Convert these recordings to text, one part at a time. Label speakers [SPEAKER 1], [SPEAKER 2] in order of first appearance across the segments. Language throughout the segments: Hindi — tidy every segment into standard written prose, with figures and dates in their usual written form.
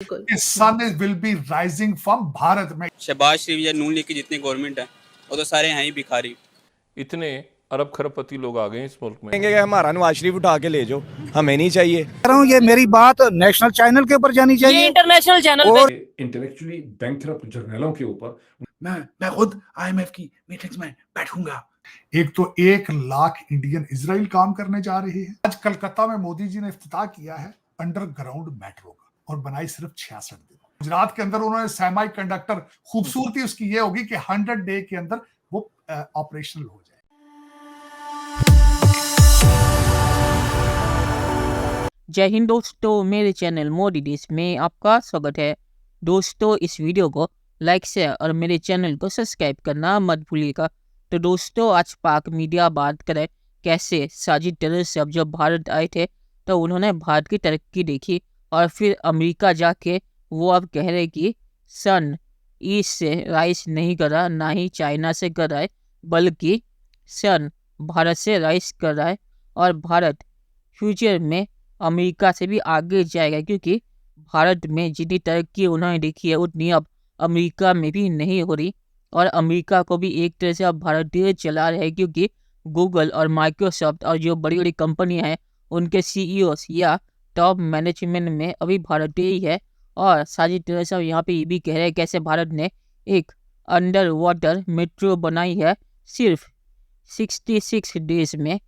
[SPEAKER 1] बिल्कुल।
[SPEAKER 2] The sun will be rising from Bharat में।
[SPEAKER 3] शहबाज शरीफ या नून लीग की जितनी गवर्नमेंट है वो तो सारे हैं ही भिखारी।
[SPEAKER 4] इतने अरब खरबपति लोग आ गए इस मुल्क में।
[SPEAKER 5] कहेंगे कि हमारा नवाज शरीफ उठा के ले जाओ, हमें नहीं चाहिए।
[SPEAKER 6] कह रहा हूँ ये मेरी बात नेशनल चैनल के ऊपर जानी चाहिए,
[SPEAKER 1] ये इंटरनेशनल चैनल
[SPEAKER 6] और
[SPEAKER 7] इंटेलेक्चुअली बैंकरप्ट जर्नलों के ऊपर मैं खुद आईएमएफ की मीटिंग्स में बैठूंगा।
[SPEAKER 2] एक तो 1 लाख इंडियन इजराइल काम करने जा रहे हैं। आज कलकत्ता में मोदी जी ने इफ्तिताह किया है अंडरग्राउंड मेट्रो का और बनाई सिर्फ 66 दिन। गुजरात के अंदर उन्होंने सेमी कंडक्टर, खूबसूरती उसकी ये होगी कि 100 डे के अंदर वो ऑपरेशनल हो जाए।
[SPEAKER 8] जय हिंद दोस्तों, मेरे चैनल मोदी डिश में आपका स्वागत है। दोस्तों, इस वीडियो को लाइक शेयर और मेरे चैनल को सब्सक्राइब करना मत भूलिएगा। तो दोस्तों, आज पाक मीडिया बात करे कैसे साजिद टेररिस्ट जब भारत आए थे तो उन्होंने भारत की तरक्की देखी और फिर अमेरिका जाके वो अब कह रहे कि सन ईस्ट से राइज नहीं कर रहा, ना ही चाइना से कर रहा है, बल्कि सन भारत से राइज कर रहा है और भारत फ्यूचर में अमेरिका से भी आगे जाएगा, क्योंकि भारत में जितनी तरक्की उन्होंने देखी है उतनी अब अमेरिका में भी नहीं हो रही। और अमेरिका को भी एक तरह से अब भारतीय चला रहे हैं, क्योंकि गूगल और माइक्रोसॉफ्ट और जो बड़ी बड़ी कंपनियां हैं उनके सीईओस या टॉप मैनेजमेंट में अभी भारतीय ही है। और साजिद टेररिस्ट यहाँ पे ये भी कह रहे हैं कैसे भारत ने एक अंडर वाटर मेट्रो बनाई है सिर्फ 66 डेज में।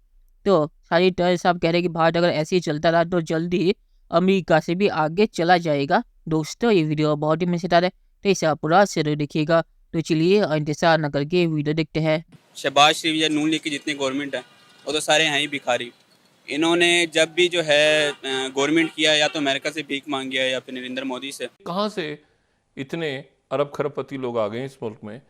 [SPEAKER 8] तो साजिद टेररिस्ट साहब कह रहे हैं कि भारत अगर ऐसे ही चलता रहा तो जल्दी ही अमेरिका से भी आगे चला जाएगा। दोस्तों, ये वीडियो बहुत ही मजेदार है, तो इसे आप पूरा जरूर देखिएगा। तो चलिए इंतजार न करके वीडियो देखते हैं।
[SPEAKER 3] शहबाज शरीफ या नून लीग की जितनी गवर्नमेंट है वो तो सारे हैं ही भिखारी। इन्होंने जब भी जो है गवर्नमेंट किया या तो अमेरिका से भीख मांगी है या फिर नरेंद्र मोदी से।
[SPEAKER 4] कहाँ से इतने अरब खरबपति लोग आ गए इस मुल्क में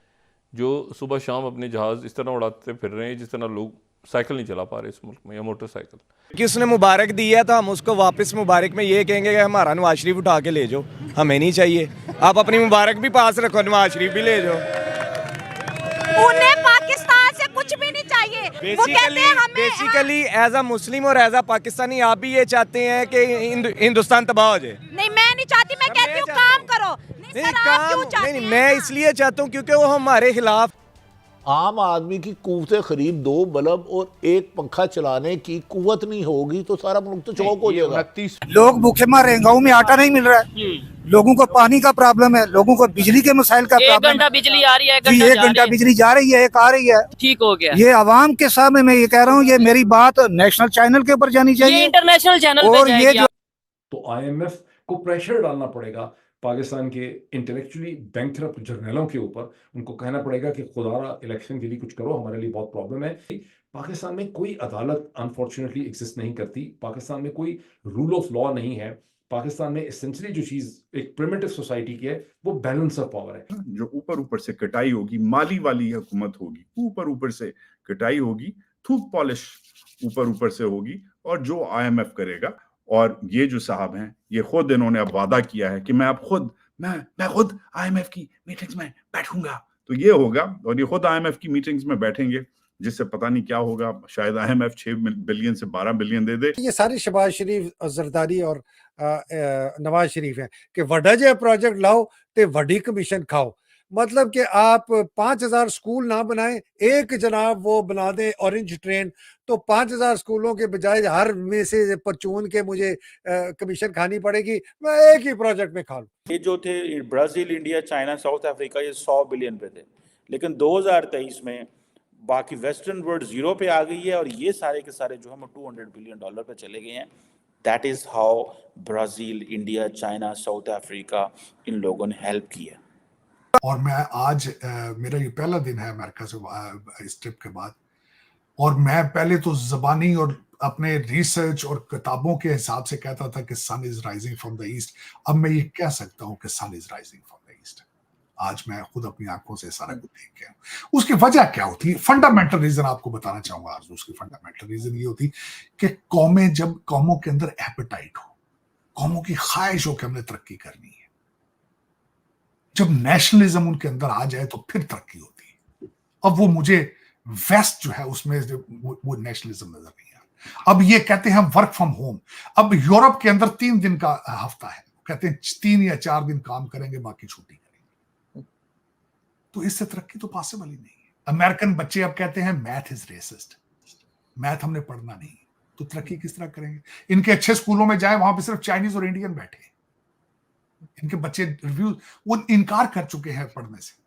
[SPEAKER 4] जो सुबह शाम अपने जहाज इस तरह उड़ाते फिर रहे हैं जिस तरह लोग साइकिल नहीं चला पा रहे इस मुल्क में या मोटरसाइकिल।
[SPEAKER 5] कि उसने मुबारक दी है तो हम उसको वापस मुबारक में ये कहेंगे कि हमारा नवाज शरीफ उठा के ले जाओ, हमें नहीं चाहिए। आप अपनी मुबारक भी पास रखो, नवाज शरीफ भी ले जाओ।
[SPEAKER 1] उन्हें पाकिस्तान से कुछ भी नहीं चाहिए। वो कहते हैं हमें
[SPEAKER 5] बेसिकली एज अ मुस्लिम और एज अ पाकिस्तानी आप भी ये चाहते हैं कि हिंदुस्तान तबाह हो जाए।
[SPEAKER 1] नहीं, मैं नहीं चाहती, मैं कहती हूँ काम करो। नहीं सर, आप क्यों चाहते हैं?
[SPEAKER 5] मैं इसलिए चाहता हूँ क्योंकि वो हमारे खिलाफ।
[SPEAKER 9] आम आदमी की कुव्वत खरीद 2 बल्ब और 1 पंखा चलाने की कुव्वत नहीं होगी तो सारा मुल्क तो चौक हो जाएगा।
[SPEAKER 6] लोग भूखे मर रहे हैं, गाँव में आटा नहीं मिल रहा है, लोगों को पानी का प्रॉब्लम है, लोगों को बिजली के मसाइल का प्रॉब्लम है।
[SPEAKER 8] 1 घंटा बिजली आ रही है,
[SPEAKER 6] जी 1 घंटा बिजली जा रही है, एक आ रही है,
[SPEAKER 8] ठीक हो गया।
[SPEAKER 6] ये आवाम के सामने मैं ये कह रहा हूँ ये मेरी बात नेशनल चैनल के ऊपर जानी
[SPEAKER 8] ये
[SPEAKER 6] चाहिए,
[SPEAKER 8] इंटरनेशनल चैनल पे
[SPEAKER 6] और ये
[SPEAKER 8] जाएगी।
[SPEAKER 6] जो
[SPEAKER 7] तो आईएमएफ को प्रेशर डालना पड़ेगा पाकिस्तान के इंटेलेक्चुअली बैंकरप्ट जर्नलों के ऊपर। उनको कहना पड़ेगा कि खुदारा इलेक्शन के लिए कुछ करो, हमारे लिए बहुत प्रॉब्लम है। पाकिस्तान में कोई अदालत अनफॉर्चुनेटली एग्जिस्ट नहीं करती, पाकिस्तान में कोई रूल ऑफ लॉ नहीं है। पाकिस्तान में एसेंशियली जो चीज एक प्रिमिटिव सोसाइटी की है वो बैलेंस ऑफ पावर है।
[SPEAKER 10] जो ऊपर से कटाई होगी, माली वाली हुकूमत होगी, ऊपर से कटाई होगी, थूक पॉलिश ऊपर से होगी, और जो आईएमएफ करेगा। और ये जो साहब हैं ये खुद इन्होंने अब वादा किया है कि मैं खुद आईएमएफ की मीटिंग्स में बैठूंगा, तो ये होगा। और ये खुद आईएमएफ की मीटिंग्स में बैठेंगे, जिससे पता नहीं क्या होगा, शायद आईएमएफ 6 बिलियन से 12 बिलियन दे दे।
[SPEAKER 11] ये सारे शहबाज शरीफ, जरदारी और नवाज शरीफ हैं कि वड्डा जो प्रोजेक्ट लाओ ते वड्डी कमीशन खाओ। मतलब कि आप 5000 स्कूल ना बनाएं, एक जनाब वो बना दें ऑरेंज ट्रेन, तो 5000 स्कूलों के बजाय हर में से परचून के मुझे कमीशन खानी पड़ेगी, मैं एक ही प्रोजेक्ट में खा लूं।
[SPEAKER 12] ये जो थे Brazil, India, China, south Africa, ये 100 बिलियन पे थे, लेकिन 2023 में बाकी वेस्टर्न वर्ल्ड 0 पे आ गई है और ये सारे के सारे जो हम $200 बिलियन पे चले गए हैं। That is how Brazil, India, China, south Africa in लोगों ने हेल्प की है।
[SPEAKER 2] और मैं आज मेरा ये पहला दिन है अमेरिका से इस ट्रिप के बाद, और मैं पहले तो ज़बानी और अपने रिसर्च और किताबों के हिसाब से कहता था कि sun is rising from the east. अब मैं ये कह सकता हूँ कि sun is rising from the east. आज मैं खुद अपनी आंखों से सारा कुछ देख के हूँ। उसकी वजह क्या होती है? फंडामेंटल रीजन आपको बताना चाहूंगा आज। उसकी फंडामेंटल रीजन ये होती कि कौमें, जब कौमों के अंदर एपेटाइट हो, कौमों की ख्वाहिश हो कि हमने तरक्की करनी है, जब नेशनलिज्म उनके अंदर आ जाए तो फिर तरक्की होती है। अब वो मुझे वेस्ट जो है उसमें वो नेशनलिज्म नजर नहीं आ रहा। अब ये कहते हैं वर्क फ्रॉम होम। अब यूरोप के अंदर 3 दिन का हफ्ता है, कहते हैं 3 या 4 दिन काम करेंगे, बाकी छुट्टी करेंगे। तो इससे तरक्की तो पॉसिबल ही नहीं है। अमेरिकन बच्चे अब कहते हैं मैथ इज रेसिस्ट, मैथ हमने पढ़ना नहीं, तो तरक्की किस तरह करेंगे? इनके अच्छे स्कूलों में जाए, वहां पे सिर्फ चाइनीज और इंडियन बैठे, इनके बच्चे रिव्यू वो इनकार कर चुके हैं पढ़ने से।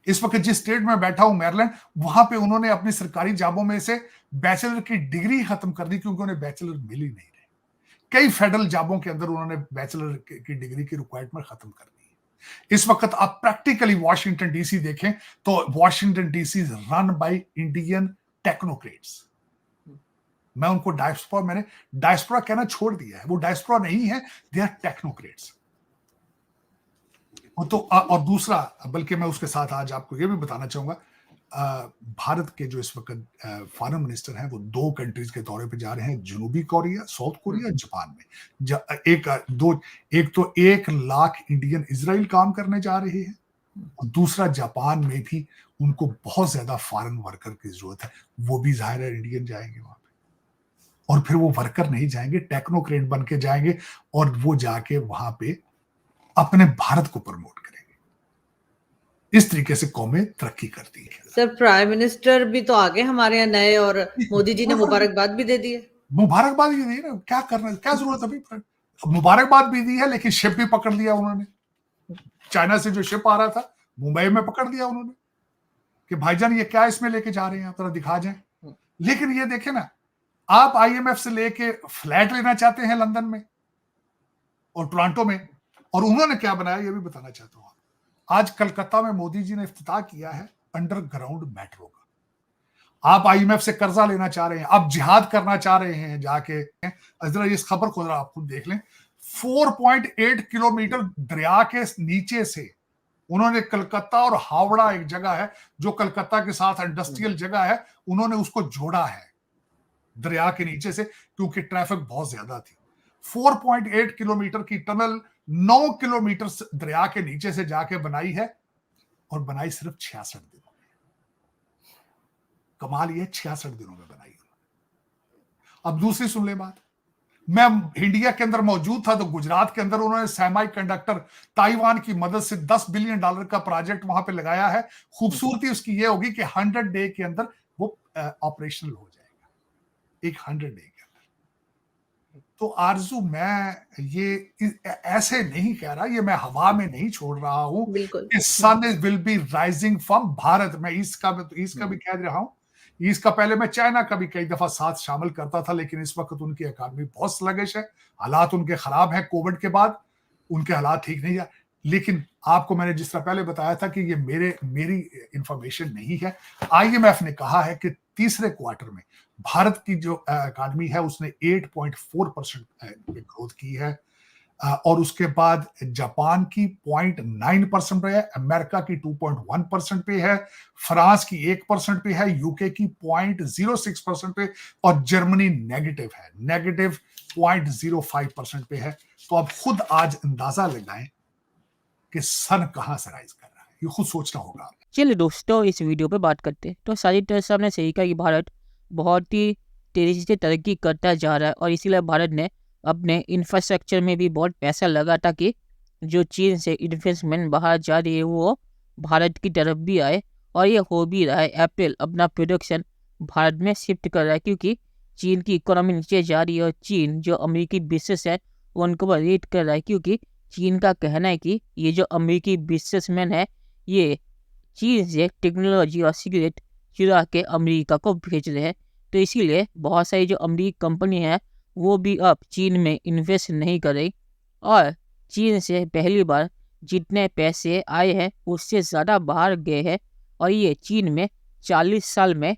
[SPEAKER 2] इस वक्त जिस स्टेट में बैठा हूं मैरीलैंड, वहां पे उन्होंने अपनी सरकारी जॉबों में से बैचलर की डिग्री खत्म कर दी क्योंकि उन्हें बैचलर मिल ही नहीं रहे। कई फेडरल जॉबों के अंदर उन्होंने बैचलर की डिग्री की रिक्वायरमेंट खत्म कर दी। इस वक्त आप प्रैक्टिकली वॉशिंगटन डीसी देखें तो Washington DC is run by Indian technocrats. मैं उनको मैंने डायस्पोरा कहना छोड़ दिया है, वो डायस्पोरा नहीं है, दे आर टेक्नोक्रेट्स। तो और दूसरा, बल्कि मैं उसके साथ आज आपको ये भी बताना चाहूंगा, भारत के जो इस वक्त फॉरेन मिनिस्टर हैं वो 2 कंट्रीज के दौरे पे जा रहे हैं, जनूबी कोरिया, साउथ कोरिया, जापान में। एक तो 1 लाख इंडियन इजराइल काम करने जा रहे हैं, और दूसरा जापान में भी उनको बहुत ज्यादा फॉरेन वर्कर की जरूरत है। वो भी जाहिर है इंडियन जाएंगे वहां पे, और फिर वो वर्कर नहीं जाएंगे, टेक्नोक्रेट बन के जाएंगे, और वो जाके वहां पे अपने भारत को प्रमोट करेंगे। इस तरीके से कौमें तरक्की करती है।
[SPEAKER 13] सर, प्राइम मिनिस्टर भी तो आगे हमारे यहाँ नए, और मोदी जी ने मुबारकबाद भी दे दी है।
[SPEAKER 2] मुबारकबाद भी दी ना, क्या करना, क्या जरूरत अभी? मुबारकबाद भी दी है, लेकिन शिप भी पकड़ लिया उन्होंने। चाइना से जो शिप आ रहा था मुंबई में पकड़ लिया उन्होंने कि भाईजान ये क्या इसमें लेके जा रहे हैं, आप जरा दिखा जाए। लेकिन ये देखे ना, आप IMF से लेके फ्लैट लेना चाहते हैं लंदन में और टोरंटो में, और उन्होंने क्या बनाया ये भी बताना चाहता हूं। आज कलकत्ता में मोदी जी ने इफ्तिताह किया है अंडरग्राउंड मेट्रो का। आप IMF से कर्जा लेना चाह रहे हैं, आप जिहाद करना चाह रहे हैं जाके, जरा इस खबर को जरा आप खुद देख लें। 4.8 किलोमीटर दरिया के नीचे से उन्होंने कलकत्ता और हावड़ा, एक जगह है जो कलकत्ता के साथ इंडस्ट्रियल जगह है, उन्होंने उसको जोड़ा है दरिया के नीचे से, क्योंकि ट्रैफिक बहुत ज्यादा थी। 4.8 किलोमीटर की टनल 9 किलोमीटर दरिया के नीचे से जाके बनाई है, और बनाई सिर्फ 66 दिनों में। कमाल ये 66 दिनों में बनाई। अब दूसरी सुन ले बात, मैं इंडिया के अंदर मौजूद था तो गुजरात के अंदर उन्होंने सेमी कंडक्टर ताइवान की मदद से $10 बिलियन का प्रोजेक्ट वहां पे लगाया है। खूबसूरती उसकी ये होगी कि 100 डे के अंदर वो ऑपरेशनल हो जाएगा, एक 100 डे के अंदर। तो आरजू, मैं ये ऐसे नहीं कह रहा, ये मैं हवा में नहीं छोड़ रहा हूं कि sun will be rising from Bharat. मैं ईस्ट का भी कह रहा हूं। ईस्ट का पहले मैं चाइना का भी कई दफा साथ शामिल करता था, लेकिन इस वक्त उनकी इकॉनमी बहुत स्लगिश है, हालात उनके खराब हैं। कोविड के बाद उनके हालात ठीक नहीं है। लेकिन आपको मैंने जिस तरह पहले बताया था कि ये मेरी इंफॉर्मेशन नहीं है। IMF ने कहा है कि तीसरे क्वार्टर में भारत की जो इकॉनमी है उसने 8.4% ग्रोथ की है, और उसके बाद जापान की 0.9% पे है, अमेरिका की 2.1% पे है, फ्रांस की 1% पे है, यूके की 0.06% पे, और जर्मनी नेगेटिव है, नेगेटिव 0.05% पे है। तो आप खुद आज अंदाजा लगाएं कि सन कहां से राइज कर रहा है, ये खुद सोचना होगा।
[SPEAKER 8] चलिए दोस्तों, इस वीडियो पे बात करते हैं। तो साजिद तरह साहब ने सही कहा कि भारत बहुत ही तेजी से तरक्की करता जा रहा है, और इसीलिए भारत ने अपने इंफ्रास्ट्रक्चर में भी बहुत पैसा लगा ताकि जो चीन से इन्वेस्टमेंट बाहर जा रही है वो भारत की तरफ भी आए, और ये हो भी रहा है। एप्पल अपना प्रोडक्शन भारत में शिफ्ट कर रहा है क्योंकि चीन की इकोनॉमी नीचे जा रही है, और चीन जो अमेरिकी बिजनेस है वो उनको पर रेट कर रहा है, क्योंकि चीन का कहना है कि ये जो अमेरिकी बिजनेसमैन है ये चीन से टेक्नोलॉजी और सिगरेट चुरा के अमेरिका को भेज रहे हैं। तो इसीलिए बहुत सारी जो अमेरिकी कंपनी है वो भी अब चीन में इन्वेस्ट नहीं कर रही, और चीन से पहली बार जितने पैसे आए हैं उससे ज़्यादा बाहर गए हैं, और ये चीन में 40 साल में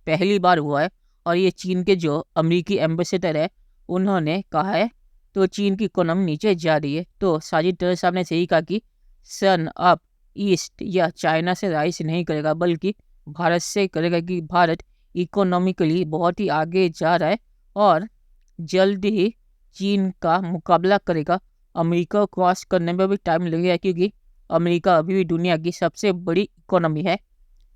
[SPEAKER 8] पहली बार हुआ है। और ये चीन के जो अमेरिकी एम्बेसडर है उन्होंने कहा है, तो चीन की इकोनॉमी नीचे जा रही है। तो साजिद तरह साहब ने सही कहा कि सन अब ईस्ट या चाइना से राइज नहीं करेगा बल्कि भारत से करेगा, कि भारत इकोनॉमिकली बहुत ही आगे जा रहा है और जल्द ही चीन का मुकाबला करेगा। अमेरिका को क्रॉस करने में भी टाइम लगेगा क्योंकि अमेरिका अभी भी दुनिया की सबसे बड़ी इकोनॉमी है।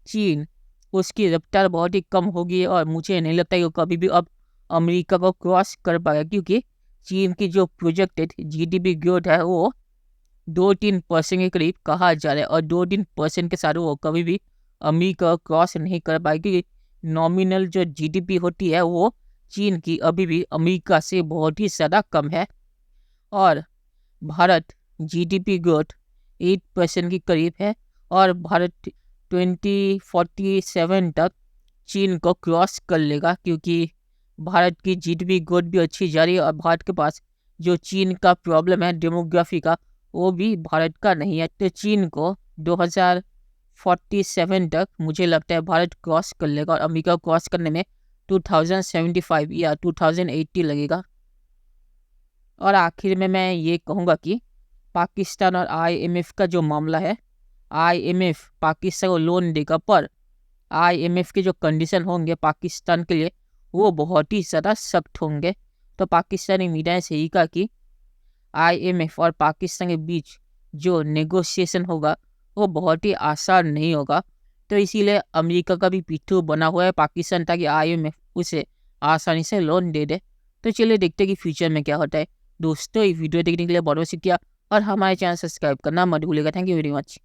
[SPEAKER 8] चीन उसकी रफ्तार बहुत ही कम होगी और मुझे नहीं लगता कि वो कभी भी अब अमेरिका को क्रॉस कर पाएगा, क्योंकि चीन की जो प्रोजेक्टेड जीडीपी ग्रोथ है वो 2-3% के करीब कहा जा रहा है, और 2-3% के साथ वो कभी भी अमेरिका क्रॉस नहीं कर पाएगी। नॉमिनल जो जीडीपी होती है वो चीन की अभी भी अमेरिका से बहुत ही ज़्यादा कम है, और भारत जीडीपी ग्रोथ 8% के करीब है, और भारत 2047 तक चीन को क्रॉस कर लेगा, क्योंकि भारत की जीडीपी ग्रोथ भी अच्छी जा रही है, और भारत के पास जो चीन का प्रॉब्लम है डेमोग्राफी का वो भी भारत का नहीं है। तो चीन को 2047 तक मुझे लगता है भारत क्रॉस कर लेगा, और अमेरिका क्रॉस करने में 2075 या 2080 लगेगा। और आखिर में मैं ये कहूँगा कि पाकिस्तान और आईएमएफ का जो मामला है, आईएमएफ पाकिस्तान को लोन देगा, पर आईएमएफ के जो कंडीशन होंगे पाकिस्तान के लिए वो बहुत ही ज़्यादा सख्त होंगे। तो पाकिस्तानी मीडिया ने सही कहा कि आईएमएफ और पाकिस्तान के बीच जो नेगोशिएशन होगा वो बहुत ही आसान नहीं होगा। तो इसीलिए अमेरिका का भी पिट्ठू बना हुआ है पाकिस्तान, ताकि आईएमएफ उसे आसानी से लोन दे दे। तो चलिए देखते हैं कि फ्यूचर में क्या होता है। दोस्तों, ये वीडियो देखने के लिए बहुत बहुत शुक्रिया, और हमारे चैनल सब्सक्राइब करना मत भूलिएगा। Thank you very much.